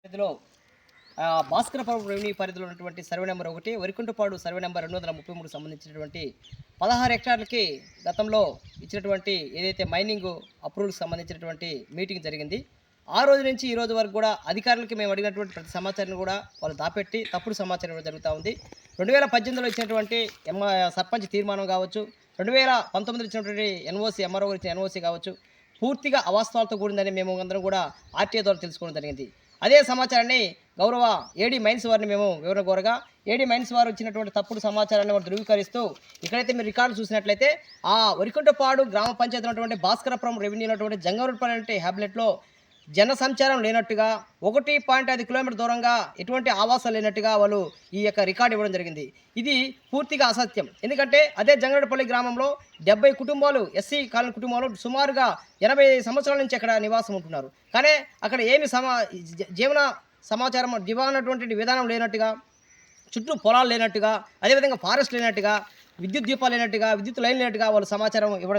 పరిధిలో భాస్కరపురం రెవెన్యూ పరిధిలో ఉన్నటువంటి survey number 1, Varikuntapadu survey number 233 సంబంధించినటువంటి 16 హెక్టార్లకి గతంలో ఇచ్చినటువంటి ఏదైతే మైనింగ్ అప్రూవల్కి సంబంధించినటువంటి మీటింగ్ జరిగింది. ఆ రోజు నుంచి ఈ రోజు వరకు కూడా అధికారులకి మేము అడిగినటువంటి ప్రతి సమాచారాన్ని కూడా వాళ్ళు దాపెట్టి తప్పుడు సమాచారం ఇవ్వడం జరుగుతూ ఉంది. 2018లో ఇచ్చినటువంటి సర్పంచ్ తీర్మానం కావచ్చు, 2019లో ఇచ్చినటువంటి ఎన్ఓసి ఎంఆర్ఓ ఇచ్చిన ఎన్ఓసి కావచ్చు, పూర్తిగా అవాస్తవాలతో కూడిందని మేము అందరం కూడా ఆర్టీఐ ద్వారా తెలుసుకోవడం జరిగింది. అదే సమాచారాన్ని గౌరవ ఏడీ మైన్స్ వారిని మేము వివరణ కోరగా, ఏడీ మైన్స్ వారు ఇచ్చినటువంటి తప్పుడు సమాచారాన్ని వారు ధృవీకరిస్తూ, ఇక్కడైతే మీరు రికార్డు చూసినట్లయితే ఆ వరికుంటపాడు గ్రామ పంచాయతీ ఉన్నటువంటి భాస్కరపురం రెవెన్యూ ఉన్నటువంటి జంగవరపల్లి హ్యాబ్లెట్లో జన సంచారం లేనట్టుగా 1.5 కిలోమీటర్ దూరంగా ఎటువంటి ఆవాసాలు లేనట్టుగా వాళ్ళు ఈ యొక్క రికార్డు ఇవ్వడం జరిగింది. ఇది పూర్తిగా అసత్యం. ఎందుకంటే అదే జంగరపల్లి గ్రామంలో 70 కుటుంబాలు, ఎస్సీ కాలనీ కుటుంబాలు సుమారుగా 80 సంవత్సరాల నుంచి అక్కడ నివాసం ఉంటున్నారు. కానీ అక్కడ ఏమి జీవన సమాచారం దివానటువంటి విధానం లేనట్టుగా, చుట్టూ పొలాలు లేనట్టుగా, అదేవిధంగా ఫారెస్ట్ లేనట్టుగా, విద్యుత్ దీపాలు లేనట్టుగా, విద్యుత్ లైన్ లేనట్టుగా వాళ్ళు సమాచారం ఇవ్వడం